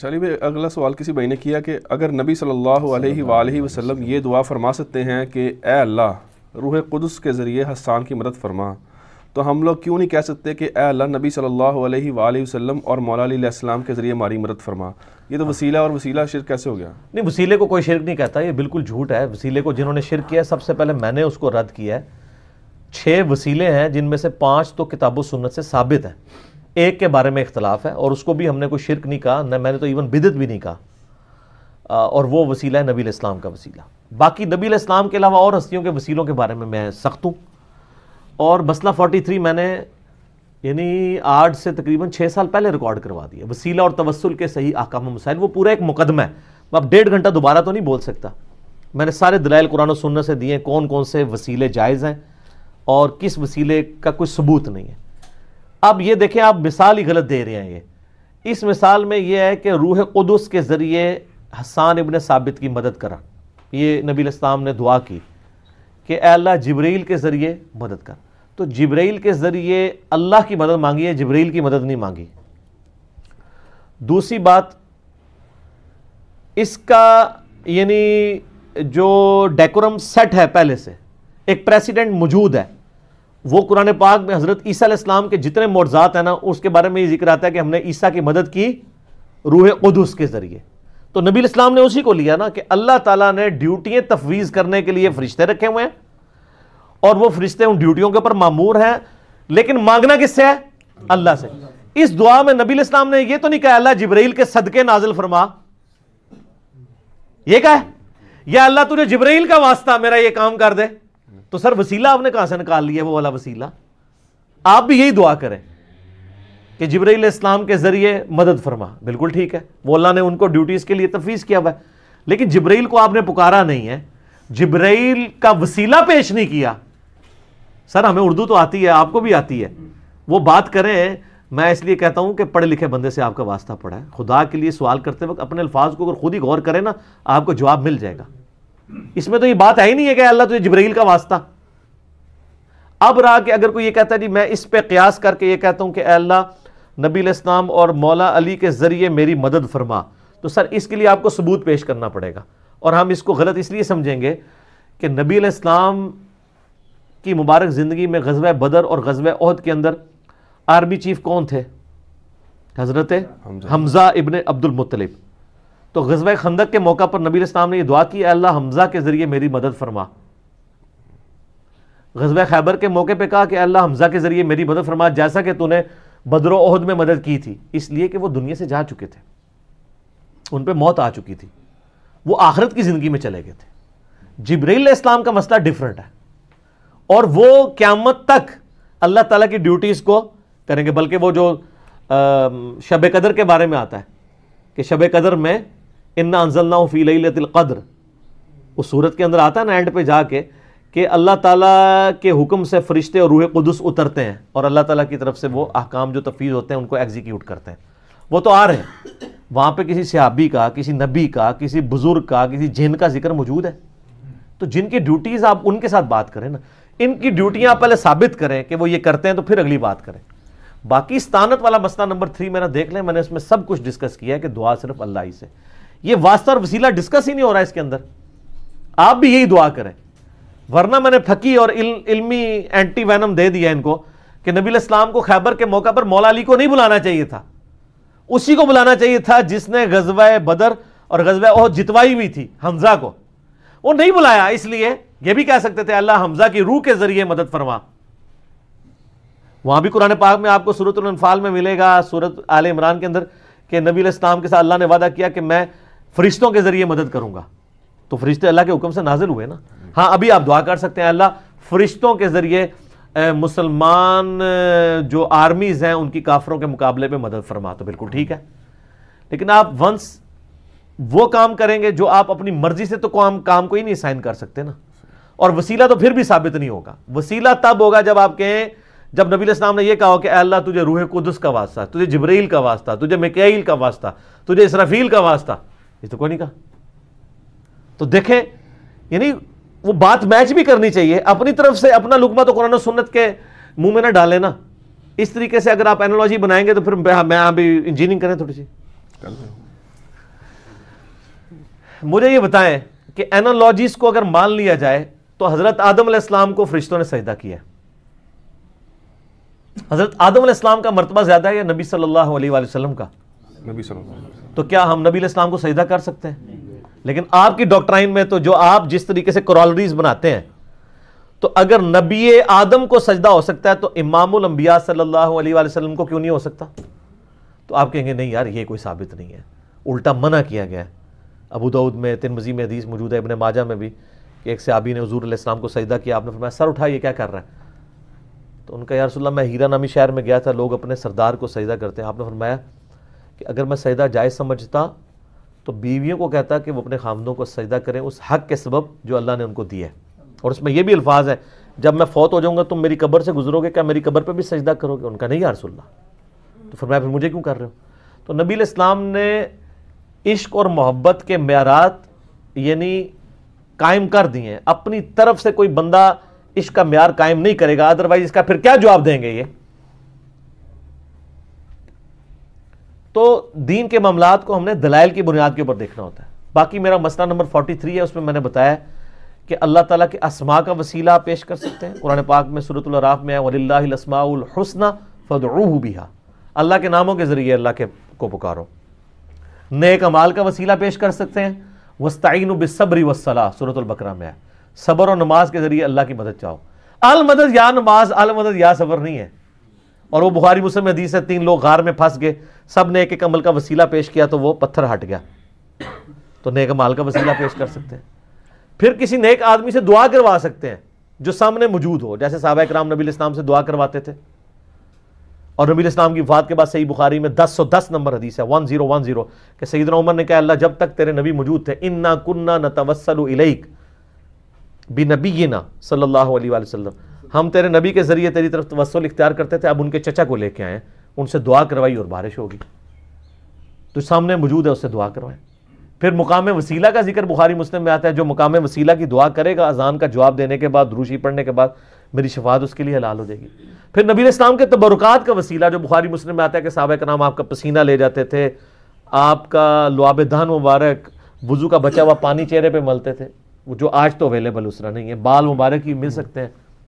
چلیے بھائی اگلا سوال کسی بھائی نے کیا کہ اگر نبی صلی اللہ علیہ وآلہ وسلم یہ دعا فرما سکتے ہیں کہ اے اللہ روح قدس کے ذریعے حسان کی مدد فرما، تو ہم لوگ کیوں نہیں کہہ سکتے کہ اے اللہ نبی صلی اللہ علیہ وآلہ وسلم اور مولا علی علیہ السلام کے ذریعے ہماری مدد فرما؟ یہ تو وسیلہ اور وسیلہ شرک کیسے ہو گیا؟ نہیں، وسیلے کو کوئی شرک نہیں کہتا، یہ بالکل جھوٹ ہے۔ وسیلے کو جنہوں نے شرک کیا سب سے پہلے میں نے اس کو رد کیا ہے۔ 6 وسیلے ہیں جن میں سے 5 تو کتاب و سنت سے ثابت ہیں، ایک کے بارے میں اختلاف ہے اور اس کو بھی ہم نے کوئی شرک نہیں کہا، نہ میں نے تو ایون بدعت بھی نہیں کہا، اور وہ وسیلہ ہے نبی علیہ السلام کا وسیلہ۔ باقی نبی علیہ السلام کے علاوہ اور ہستیوں کے وسیلوں کے بارے میں سخت ہوں، اور مسئلہ 43 میں نے یعنی آج سے تقریباً 6 سال پہلے ریکارڈ کروا دیا، وسیلہ اور توسل کے صحیح احکام و مسائل، وہ پورا ایک مقدمہ ہے۔ میں اب 1.5 گھنٹہ دوبارہ تو نہیں بول سکتا، میں نے سارے دلائل قرآن و سنت سے دیے، کون کون سے وسیلے جائز ہیں اور کس وسیلے کا کوئی ثبوت نہیں ہے۔ اب یہ دیکھیں، آپ مثال ہی غلط دے رہے ہیں۔ اس مثال میں یہ ہے کہ روح قدس کے ذریعے حسان ابن ثابت کی مدد کرا، یہ نبی علیہ السلام نے دعا کی کہ اے اللہ جبرائیل کے ذریعے مدد کر، تو جبرائیل کے ذریعے اللہ کی مدد مانگی ہے، جبرائیل کی مدد نہیں مانگی۔ دوسری بات، اس کا یعنی جو ڈیکورم سیٹ ہے پہلے سے، ایک پریسیڈنٹ موجود ہے، وہ قرآن پاک میں حضرت عیسیٰ علیہ السلام کے جتنے معجزات ہیں نا، اس کے بارے میں یہ ذکر آتا ہے کہ ہم نے عیسیٰ کی مدد کی روح قدس کے ذریعے۔ تو نبی علیہ السلام نے اسی کو لیا نا کہ اللہ تعالیٰ نے ڈیوٹیاں تفویض کرنے کے لیے فرشتے رکھے ہوئے ہیں، اور وہ فرشتے ان ڈیوٹیوں کے اوپر مامور ہیں، لیکن مانگنا کس سے ہے؟ اللہ سے۔ اس دعا میں نبی علیہ السلام نے یہ تو نہیں کہا اللہ جبرائیل کے صدقے نازل فرما، یہ کہا ہے یا اللہ تجھے جبرائیل کا واسطہ میرا یہ کام کر دے، تو سر وسیلہ آپ نے کہاں سے نکال لیا وہ والا وسیلہ؟ آپ بھی یہی دعا کریں کہ جبرائیل علیہ السلام کے ذریعے مدد فرما، بالکل ٹھیک ہے، وہ اللہ نے ان کو ڈیوٹیز کے لیے تفویض کیا ہوا ہے، لیکن جبرائیل کو آپ نے پکارا نہیں ہے، جبرائیل کا وسیلہ پیش نہیں کیا۔ سر ہمیں اردو تو آتی ہے، آپ کو بھی آتی ہے، وہ بات کریں۔ میں اس لیے کہتا ہوں کہ پڑھے لکھے بندے سے آپ کا واسطہ پڑا ہے، خدا کے لیے سوال کرتے وقت اپنے الفاظ کو اگر خود ہی غور کریں نا، آپ کو جواب مل جائے گا۔ اس میں تو یہ بات ہے ہی نہیں ہے کہ اللہ تجھے جبرائیل کا واسطہ۔ اب رہا کہ اگر کوئی یہ کہتا ہے جی میں اس پہ قیاس کر کے یہ کہتا ہوں کہ اے اللہ نبی علیہ السلام اور مولا علی کے ذریعے میری مدد فرما، تو سر اس کے لیے آپ کو ثبوت پیش کرنا پڑے گا، اور ہم اس کو غلط اس لیے سمجھیں گے کہ نبی علیہ السلام کی مبارک زندگی میں غزوہ بدر اور غزوہ احد کے اندر آرمی چیف کون تھے؟ حضرت حمزہ ابن عبد المطلب۔ تو غزوہ خندق کے موقع پر نبی علیہ السلام نے یہ دعا کی اے اللہ حمزہ کے ذریعے میری مدد فرما۔ غزوہ خیبر کے موقع پہ کہا کہ اے اللہ حمزہ کے ذریعے میری مدد فرما، جیسا کہ تو نے بدر و احد میں مدد کی تھی، اس لیے کہ وہ دنیا سے جا چکے تھے، ان پہ موت آ چکی تھی، وہ آخرت کی زندگی میں چلے گئے تھے۔ جبرائیل علیہ السلام کا مسئلہ ڈیفرنٹ ہے، اور وہ قیامت تک اللہ تعالیٰ کی ڈیوٹیز کو کریں گے، بلکہ وہ جو شب قدر کے بارے میں آتا ہے کہ شب قدر میں انا انزلناہ فی لیلۃ القدر، اس صورت کے اندر آتا ہے نا اینڈ پہ جا کے کہ اللہ تعالیٰ کے حکم سے فرشتے اور روح قدس اترتے ہیں اور اللہ تعالیٰ کی طرف سے وہ احکام جو تفویض ہوتے ہیں ان کو ایگزیکیوٹ کرتے ہیں، وہ تو آ رہے ہیں۔ وہاں پہ کسی صحابی کا، کسی نبی کا، کسی بزرگ کا، کسی جن کا ذکر موجود ہے، تو جن کی ڈیوٹیز آپ ان کے ساتھ بات کریں نا، ان کی ڈیوٹیاں آپ پہلے ثابت کریں کہ وہ یہ کرتے ہیں تو پھر اگلی بات کریں۔ باقی استانت والا مسئلہ نمبر 3 میرا دیکھ لیں، میں نے اس میں سب کچھ ڈسکس کیا ہے کہ دعا صرف اللہ ہی سے، یہ واسطہ اور وسیلہ ڈسکس ہی نہیں ہو رہا ہے اس کے اندر۔ آپ بھی یہی دعا کریں، ورنہ میں نے پھکی اور علمی اینٹی وینم دے دیا ان کو کہ نبی علیہ السلام کو خیبر کے موقع پر مولا علی کو نہیں بلانا چاہیے تھا، اسی کو بلانا چاہیے تھا جس نے غزوہ بدر اور غزوہ احد جتوائی ہوئی تھی، حمزہ کو وہ نہیں بلایا، اس لیے یہ بھی کہہ سکتے تھے اللہ حمزہ کی روح کے ذریعے مدد فرما۔ وہاں بھی قرآن پاک میں آپ کو سورۃ الانفال میں ملے گا، سورۃ آل عمران کے اندر، کہ نبی علیہ السلام کے ساتھ اللہ نے وعدہ کیا کہ میں فرشتوں کے ذریعے مدد کروں گا، تو فرشتے اللہ کے حکم سے نازل ہوئے نا۔ ہاں ابھی آپ دعا کر سکتے ہیں اللہ فرشتوں کے ذریعے مسلمان جو آرمیز ہیں ان کی کافروں کے مقابلے میں مدد فرما، تو بالکل ٹھیک ہے، لیکن آپ ونس وہ کام کریں گے جو آپ اپنی مرضی سے تو کام کو ہی نہیں سائن کر سکتے نا، اور وسیلہ تو پھر بھی ثابت نہیں ہوگا۔ وسیلہ تب ہوگا جب آپ کہیں، جب نبی علیہ السلام نے یہ کہا ہو کہ اے اللہ تجھے روح قدس کا واسطہ، تجھے جبرائیل کا واسطہ، تجھے میکائیل کا واسطہ، تجھے اسرافیل کا واسطہ، یہ تو کوئی نہیں کہا۔ تو دیکھیں یعنی وہ بات میچ بھی کرنی چاہیے، اپنی طرف سے اپنا لقمہ تو قرآن و سنت کے منہ میں نہ ڈالیں نا۔ اس طریقے سے اگر آپ اینالوجی بنائیں گے تو پھر میں بھی انجینئرنگ کریں تھوڑی سی۔ مجھے یہ بتائیں کہ اینالوجیز کو اگر مان لیا جائے تو حضرت آدم علیہ السلام کو فرشتوں نے سجدہ کیا ہے. حضرت آدم علیہ السلام کا مرتبہ زیادہ ہے یا نبی صلی اللہ علیہ وآلہ وسلم کا؟ نبی صلی اللہ علیہ وسلم. تو کیا ہم نبی علیہ السلام کو سجدہ کر سکتے ہیں؟ لیکن آپ کی ڈاکٹرائن میں تو جو آپ جس طریقے سے کورالریز بناتے ہیں، تو اگر نبی آدم کو سجدہ ہو سکتا ہے تو امام الانبیاء صلی اللہ علیہ وآلہ وسلم کو کیوں نہیں ہو سکتا؟ تو آپ کہیں گے نہیں یار یہ کوئی ثابت نہیں ہے، الٹا منع کیا گیا ہے. ابو داؤد میں، ترمذی میں حدیث موجود ہے، ابن ماجہ میں بھی، کہ ایک صحابی نے حضور علیہ السلام کو سجدہ کیا، آپ نے فرمایا سر اٹھا، یہ کیا کر رہا ہے؟ تو ان کا یا رسول اللہ میں ہیرا نامی شہر میں گیا تھا، لوگ اپنے سردار کو سجدہ کرتے ہیں. آپ نے فرمایا کہ اگر میں سجدہ جائز سمجھتا تو بیویوں کو کہتا کہ وہ اپنے خامدوں کو سجدہ کریں اس حق کے سبب جو اللہ نے ان کو دیا ہے. اور اس میں یہ بھی الفاظ ہے جب میں فوت ہو جاؤں گا تم میری قبر سے گزرو گے، کیا میری قبر پہ بھی سجدہ کرو گے؟ ان کا نہیں یا رسول اللہ. تو فرمایا پھر مجھے کیوں کر رہے ہو؟ تو نبی علیہ السلام نے عشق اور محبت کے معیارات یعنی قائم کر دیے ہیں. اپنی طرف سے کوئی بندہ عشق کا معیار قائم نہیں کرے گا، ادروائز اس کا پھر کیا جواب دیں گے یہ؟ تو دین کے معاملات کو ہم نے دلائل کی بنیاد کے اوپر دیکھنا ہوتا ہے. باقی میرا مسئلہ نمبر 43 ہے، اس میں نے بتایا کہ اللہ تعالیٰ کے اسماء کا وسیلہ آپ پیش کر سکتے ہیں. قرآن پاک میں سورۃ الاعراف میں ہے وَلِلَّهِ الْأَسْمَاءُ الْحُسْنَى فَادْعُوهُ بِهَا، اللہ کے ناموں کے ذریعے اللہ کو پکارو. نیک اعمال کا وسیلہ پیش کر سکتے ہیں، وَاسْتَعِينُوا بِالصَّبْرِ وَالصَّلَاةِ سورۃ البقرہ میں ہے، صبر اور نماز کے ذریعے اللہ کی مدد چاہو. المدد یا نماز، المدد یا صبر نہیں ہے. اور وہ بخاری مسلم میں حدیث ہے 3 لوگ غار میں پھنس گئے، سب نے ایک ایک عمل کا وسیلہ پیش کیا تو وہ پتھر ہٹ گیا. تو نیک اعمال کا وسیلہ پیش کر سکتے ہیں. پھر کسی نیک آدمی سے دعا کروا سکتے ہیں جو سامنے موجود ہو، جیسے صحابہ کرام نبی علیہ السلام سے دعا کرواتے تھے. اور نبی علیہ السلام کی وفات کے بعد صحیح بخاری میں 1010 نمبر حدیث ہے 1010 کہ سیدنا عمر نے کہا اللہ جب تک تیرے نبی موجود تھے انا کننا نتوسل الیک بنبینا صلی اللہ علیہ وآلہ وسلم، ہم تیرے نبی کے ذریعے تیری طرف توسل اختیار کرتے تھے. اب ان کے چچا کو لے کے آئے، ان سے دعا کروائی اور بارش ہوگی. تو سامنے موجود ہے، اس سے دعا کروائیں. پھر مقام وسیلہ کا ذکر بخاری مسلم میں آتا ہے، جو مقام وسیلہ کی دعا کرے گا اذان کا جواب دینے کے بعد، دروشی پڑھنے کے بعد، میری شفاعت اس کے لیے حلال ہو جائے گی. پھر نبی علیہ السلام کے تبرکات کا وسیلہ جو بخاری مسلم میں آتا ہے کہ صحابہ کرام آپ کا پسینہ لے جاتے تھے، آپ کا لعاب دہن مبارک، وضو کا بچا ہوا پانی چہرے پہ ملتے تھے، وہ جو آج تو اویلیبل اس طرح نہیں ہے. بال مبارک ہی مل سکتے ہیں.